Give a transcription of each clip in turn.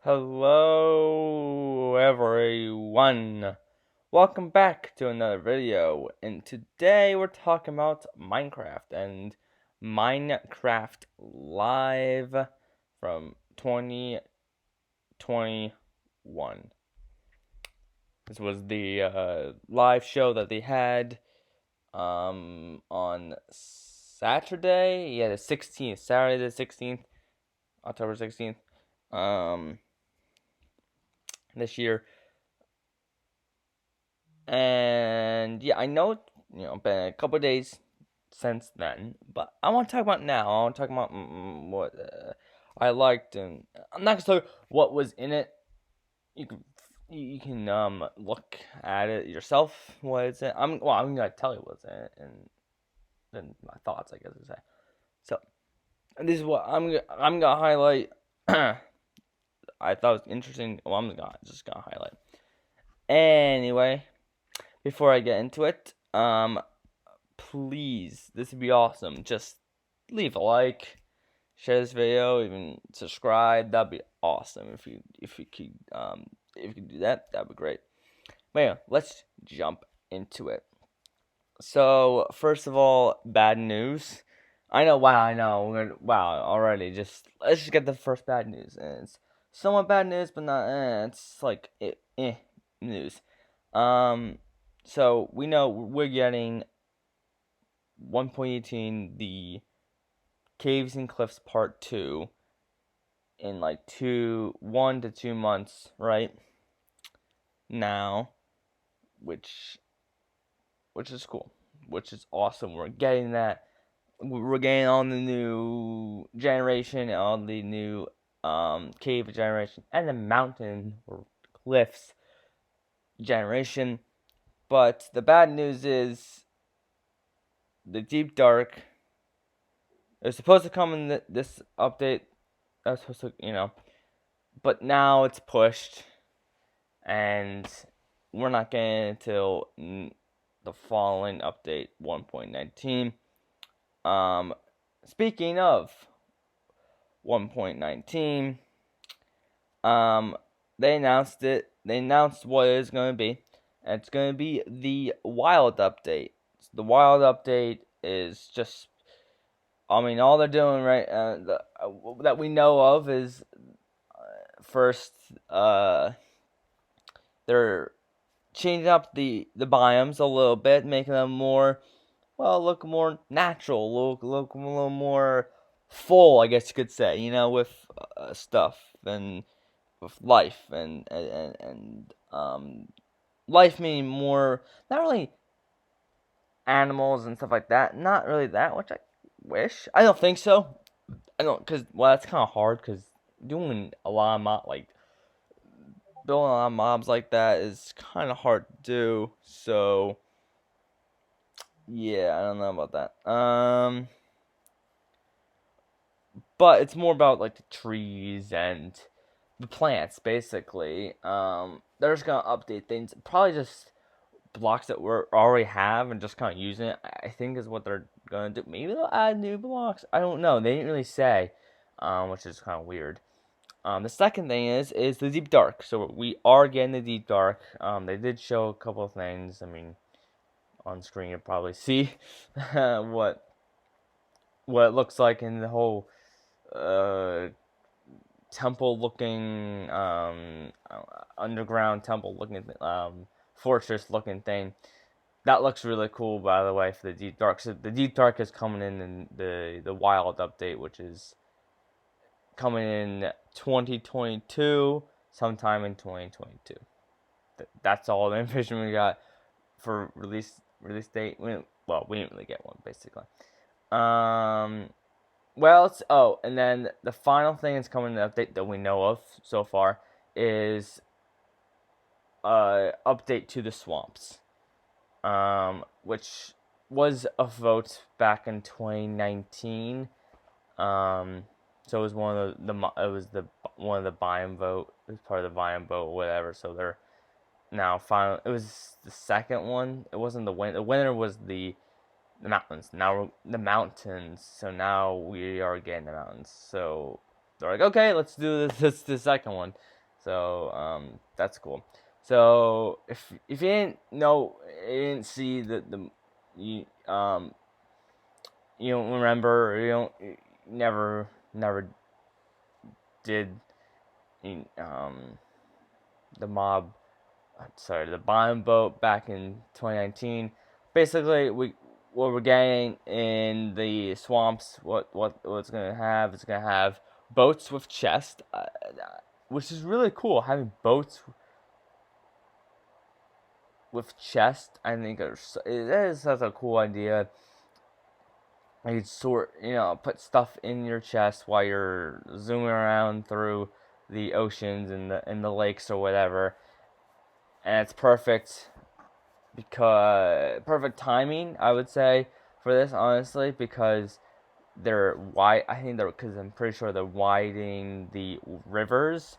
Hello everyone. Welcome back to another video. And today we're talking about Minecraft and Minecraft Live from 2021. This was the live show that they had on Saturday. Yeah, the 16th, Saturday the 16th, October 16th. Um this year. And yeah, I know been a couple of days since then, but I want to talk about now. I want to talk about what I liked, and I'm not gonna tell you what was in it. You can look at it yourself. What is it? I'm gonna tell you what's in it, and then my thoughts, I guess I say. So this is what I'm gonna highlight. I thought it was interesting. Well, I'm just gonna highlight. Anyway, before I get into it, please, this would be awesome. Just leave a like, share this video, even subscribe. That'd be awesome if you could do that. That'd be great. But yeah, let's jump into it. So first of all, bad news. I know. Wow, I know. Wow, already. Let's just get the first bad news, and it's somewhat bad news, but not. It's like news. Um, so we know we're getting 1.18, the Caves and Cliffs Part 2, in like 1 to 2 months, right? Now, which is cool, which is awesome. We're getting that. We're getting on the new generation, on the new cave generation, and the mountain or cliffs generation. But the bad news is the Deep Dark. It was supposed to come in this update. I was supposed to, but now it's pushed, and we're not getting it until the following update, 1.19. Speaking of 1.19, they announced it. They announced what it is going to be, and it's going to be the Wild update. The Wild update is just, all they're doing that we know of is first, they're changing up the biomes a little bit, making them look more natural, look a little more full, I guess you could say, with stuff and with life and life meaning more, not really animals and stuff like that, not really that, which I wish. I don't think so. I don't, because that's kind of hard, because doing a lot of building a lot of mobs like that is kind of hard to do. So yeah, I don't know about that. But it's more about like the trees and the plants, basically. They're just gonna update things. Probably just blocks that we already have and just kind of using it, I think, is what they're gonna do. Maybe they'll add new blocks. I don't know. They didn't really say, which is kind of weird. The second thing is the deep dark. So we are getting the deep dark. They did show a couple of things. On screen you'll probably see what it looks like in the whole uh, temple looking, underground temple looking, fortress looking thing. That looks really cool, by the way, for the deep dark. So the deep dark is coming in the wild update, which is coming in 2022, sometime in 2022. That's all the information we got for release date. We didn't really get one, basically. And then the final thing that's coming in the update that we know of so far is update to the swamps, which was a vote back in 2019. So it was one of one of the biome vote. It was part of the biome vote or whatever. So they're now final. It was the second one. It wasn't the winner. The winner was the mountains. Now the mountains. So now we are getting the mountains. So they're like, okay, let's do this. This the second one. So that's cool. So if you didn't know, you didn't see you you don't remember, you never did the mob. Sorry, the bottom boat back in 2019. Basically, what we're getting in the swamps, what's gonna have, it's gonna have boats with chests, which is really cool. Having boats with chests, I think it is such a cool idea. You could put stuff in your chest while you're zooming around through the oceans and the lakes or whatever, and it's perfect timing, I would say, for this, honestly, because they're wide. I think because I'm pretty sure they're widening the rivers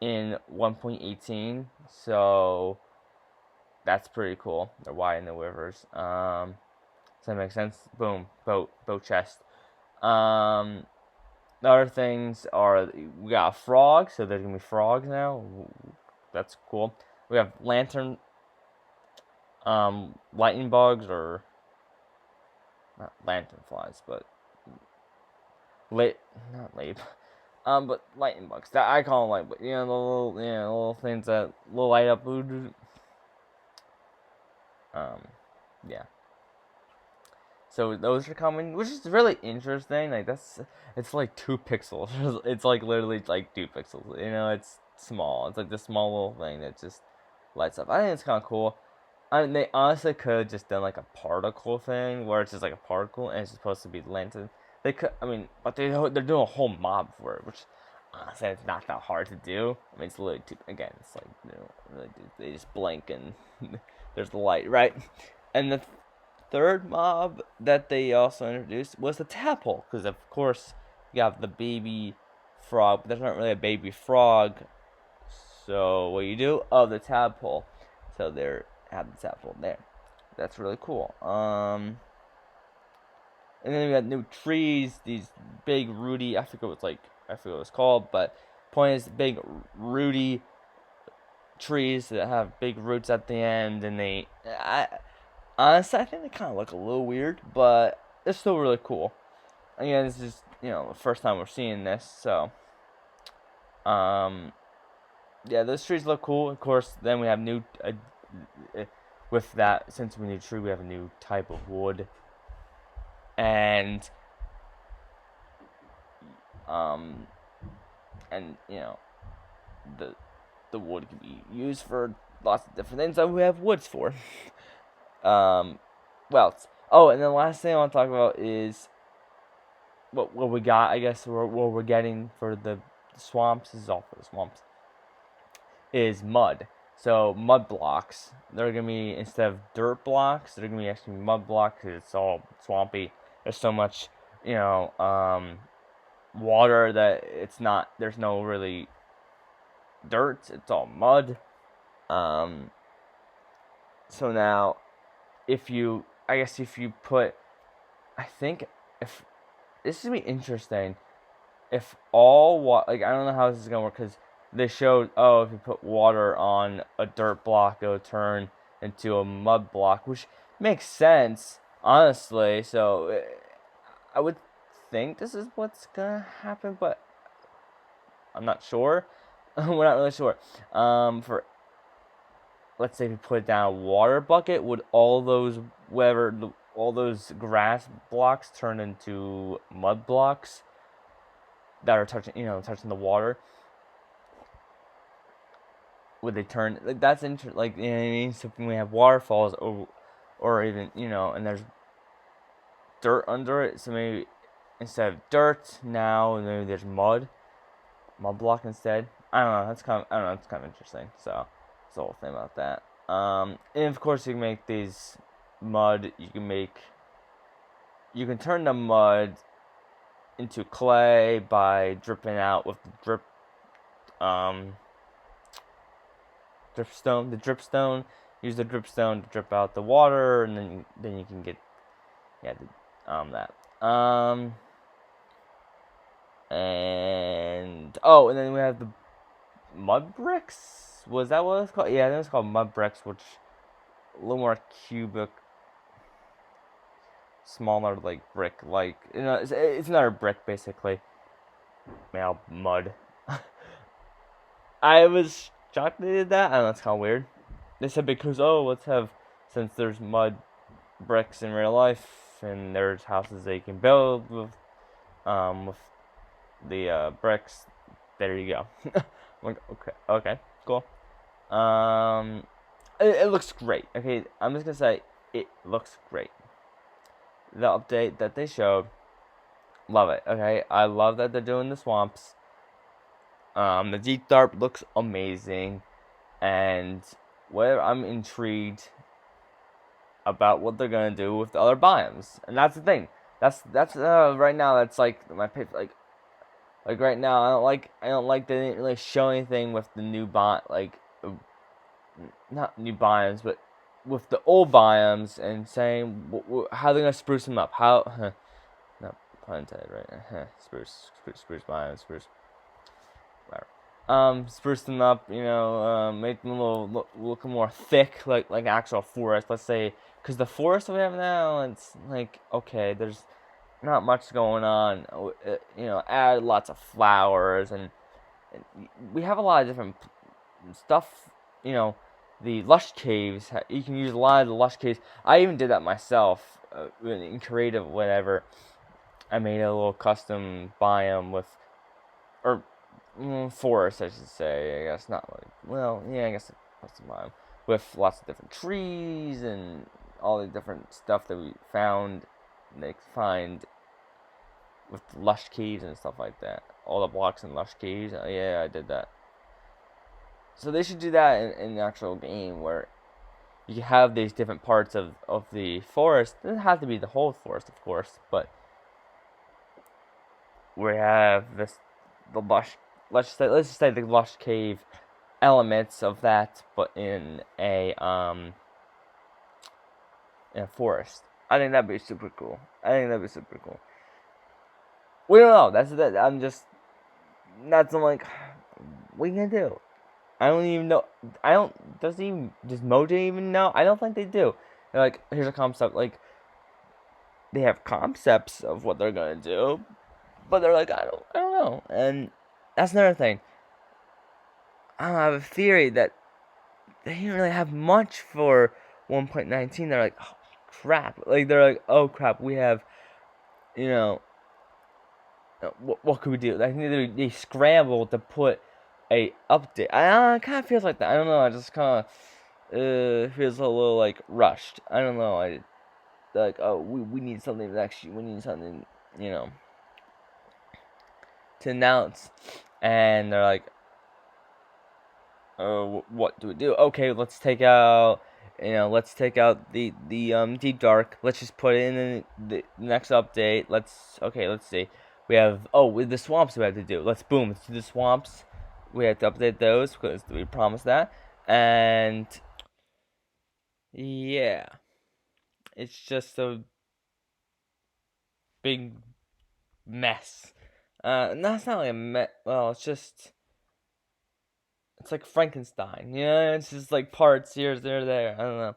in 1.18, so that's pretty cool. They're widening the rivers. Does that make sense? Boom, boat chest. The other things are, we got a frog, so there's gonna be frogs now. That's cool. We have lightning bugs, or not lantern flies, but not late, but lightning bugs. That I call them light, the little things that little light up. Yeah. So those are coming, which is really interesting. Like it's like 2 pixels. It's like literally like 2 pixels. It's small. It's like this small little thing that just lights up. I think it's kind of cool. I mean, they honestly could have just done like a particle thing where it's just like a particle and it's supposed to be lantern. They could, but they're doing a whole mob for it, which honestly it's not that hard to do. I mean, it's literally again, it's like really, they just blink and there's the light, right? And the third mob that they also introduced was the tadpole, because of course you have the baby frog, but there's not really a baby frog. So what you do? Oh, the tadpole. So there, have the tadpole there. That's really cool. And then we got new trees. These big rooty. I forget what it's called, but point is big rooty trees that have big roots at the end, and honestly, I think they kind of look a little weird, but they're still really cool. Again, this is the first time we're seeing this, so yeah, those trees look cool. Of course, then we have new with that, since we need a tree, we have a new type of wood, and the wood can be used for lots of different things that we have woods for. And then the last thing I want to talk about is what we got. I guess what we're getting for the swamps. This is all for the swamps. Is mud. So mud blocks. They're gonna be, instead of dirt blocks, they're gonna be actually mud blocks, because it's all swampy. There's so much, water that it's not. There's no really dirt. It's all mud. So now, if you put, I think if this is gonna be interesting. If I don't know how this is gonna work, because they showed, if you put water on a dirt block, it'll turn into a mud block, which makes sense, honestly. So I would think this is what's gonna happen, but I'm not sure. We're not really sure. Let's say if you put down a water bucket, would all those grass blocks turn into mud blocks that are touching the water? Would they turn, like, that's interesting, like, you know what I mean? So when we have waterfalls, or even, and there's dirt under it, so maybe instead of dirt now, maybe there's mud block instead. I don't know. It's kind of interesting. So that's the whole thing about that. And of course you can make these mud. You can turn the mud into clay by dripping out with the drip stone. The drip stone. Use the drip stone to drip out the water, and then you can get that. And then we have the mud bricks. Was that what it's called? Yeah, I think it's called mud bricks, which a little more cubic, smaller, like brick, like it's another brick basically made out of mud. I was shocked they did that. I don't know, it's kind of weird. They said because let's have, since there's mud bricks in real life and there's houses they can build with the bricks. There you go. I'm like, okay, cool. Um, it looks great. Okay, I'm just gonna say it looks great. The update that they showed, love it. Okay, I love that they're doing the swamps. The deep dark looks amazing, and where I'm intrigued about what they're gonna do with the other biomes, and that's the thing. That's right now. That's like my pick. Like right now, I don't like they didn't really show anything with the new not new biomes, but with the old biomes, and saying how they're gonna spruce them up. Not pun intended, right? Spruce biomes, whatever. Spruce them up, make them a little look more thick, like actual forest. Let's say, because the forest we have now, it's like okay, there's not much going on. Add lots of flowers, and we have a lot of different stuff. The lush caves. You can use a lot of the lush caves. I even did that myself in creative, whatever. I made a little custom biome with, or forest, I should say. I guess not like. Well, yeah, I guess a custom biome with lots of different trees and all the different stuff that we found. They find with lush caves and stuff like that. All the blocks in lush caves. Yeah, I did that. So they should do that in the actual game where you have these different parts of the forest. It doesn't have to be the whole forest, of course, but we have the lush. Let's just say the lush cave elements of that, but in a forest. I think that'd be super cool. We don't know. That's that. That's I'm like, what are you gonna do? I don't even know. I don't. Does Mojo even know? I don't think they do. They're like, here's a concept. Like, they have concepts of what they're gonna do, but they're like, I don't know. And that's another thing. I have a theory that they didn't really have much for 1.19. They're like, oh crap. Like they're like, oh crap. We have, you know, what could we do? I think they scrambled to put a update. It kind of feels like that. I don't know. I just kind of feels a little like rushed. I don't know. Like, oh, we need something next year. We need something, to announce, and they're like, oh, what do we do? Okay, let's take out. Let's take out the deep dark. Let's just put it in the next update. Let's see. We have with the swamps we have to do. Let's do the swamps. We have to update those because we promised that. And yeah, it's just a big mess. No, it's not like a mess. Well, it's like Frankenstein. It's just like parts here, there. I don't know.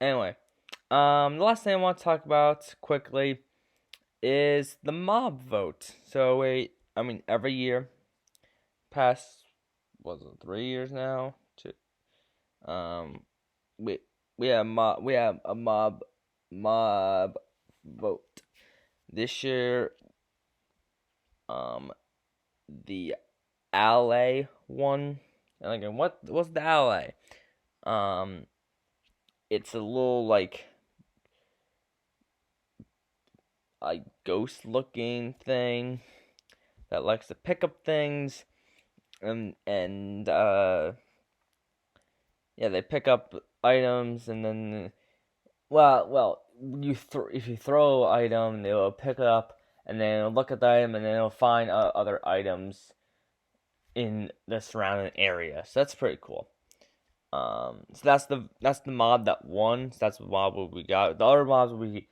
Anyway, the last thing I want to talk about quickly is the mob vote. So every year, past, was it 3 years now? Um, we we have a mob vote this year. The LA one. And again, what's the LA? It's a little like a ghost looking thing that likes to pick up things, and yeah, they pick up items, and then if you throw an item, they will pick it up, and then it'll look at the item, and then it'll find other items in the surrounding area. So that's pretty cool. So that's the mob that won. So that's the mob we got. The other mobs we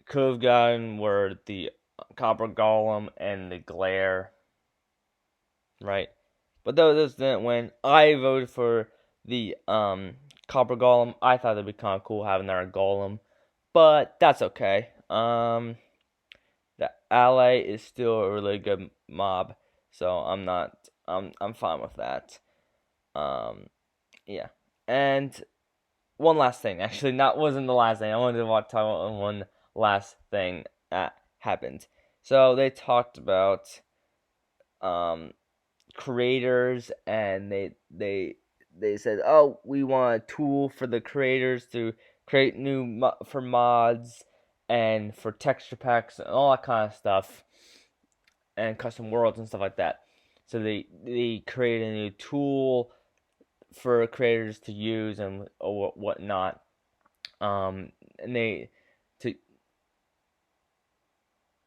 could have gotten were the Copper Golem and the Glare, right? But those didn't win. I voted for the Copper Golem. I thought it'd be kind of cool having our Golem, but that's okay. The Ally is still a really good mob, so I'm fine with that. Um, yeah. And one last thing, actually, not wasn't the last thing. I wanted to talk about one last thing that happened. So they talked about um creators, and they said, oh, we want a tool for the creators to create for mods and for texture packs and all that kind of stuff and custom worlds and stuff like that. So they created a new tool for creators to use and or whatnot. And they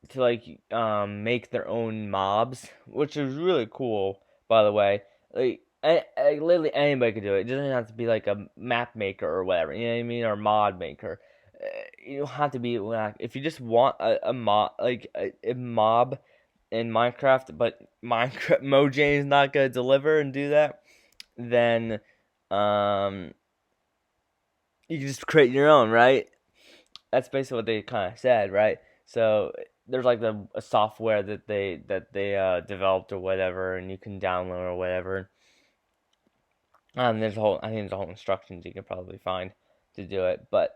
to make their own mobs, which is really cool, by the way. Literally anybody could do it. It doesn't have to be like a map maker or whatever, you know what I mean, or mod maker. You don't have to be like, if you just want a mob, like a mob in Minecraft, but Minecraft Mojang is not gonna deliver and do that, then you can just create your own, right? That's basically what they kind of said, right? So there's like a software that they developed or whatever, and you can download or whatever. I think there's a whole instructions you can probably find to do it, but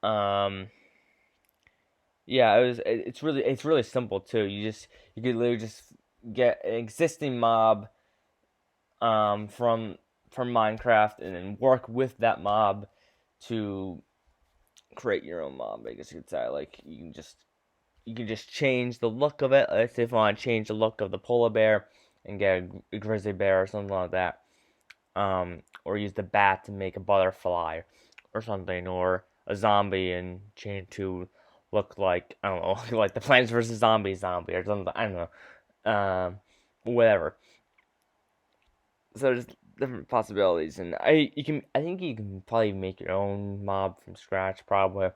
um, yeah, it's really simple too. You could literally just get an existing mob from Minecraft and then work with that mob to create your own mob. I guess you could say, like, you can just change the look of it. Let's say if I want to change the look of the polar bear and get a grizzly bear or something like that, or use the bat to make a butterfly or something, or a zombie and change to look like, I don't know, like the Plants vs Zombie or something. I don't know, whatever. So there's different possibilities, and I think you can probably make your own mob from scratch, probably,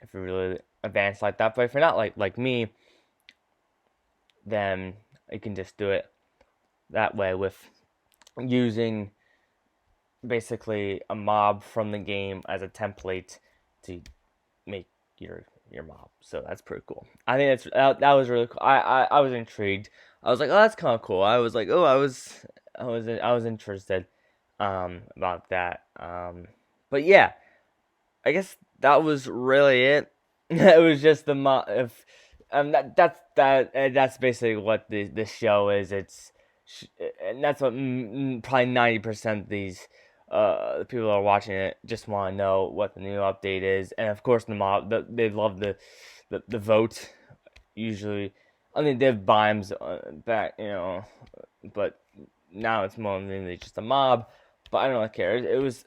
if you're really advanced like that. But if you're not like me, then you can just do it that way with using basically a mob from the game as a template to make your mob. So that's pretty cool. I think that was really cool. I was intrigued. I was like, oh, that's kind of cool. I was like, oh, I was interested about that. But yeah, I guess that was really it. It was just the if that's basically what this show is. And that's what probably 90% of these the people that are watching it just want to know what the new update is, and of course they love the vote usually. I mean, they have Bimes back, but now it's more than just a mob. But I don't really care. It was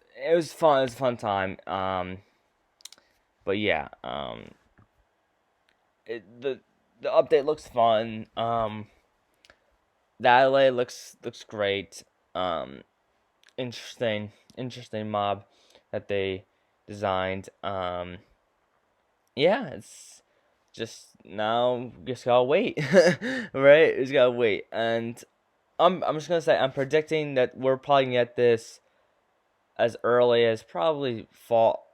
fun. It was a fun time. But yeah, the update looks fun. The LA looks great. Interesting mob that they designed. Yeah, it's just now just gotta wait, right? Just gotta wait, and I'm just gonna say I'm predicting that we're probably gonna get this as early as probably fall.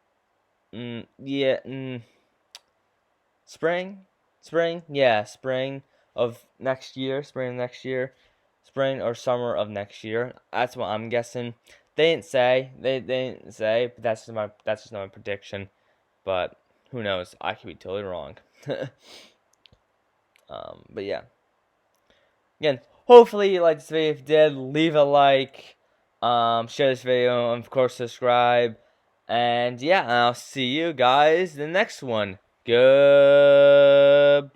Yeah. Spring, yeah, spring of next year, spring or summer of next year. That's what I'm guessing. They didn't say, but that's just my prediction. But who knows? I could be totally wrong. But yeah, again, hopefully you liked this video. If you did, leave a like, share this video, and of course subscribe. And yeah, I'll see you guys in the next one. Goodbye.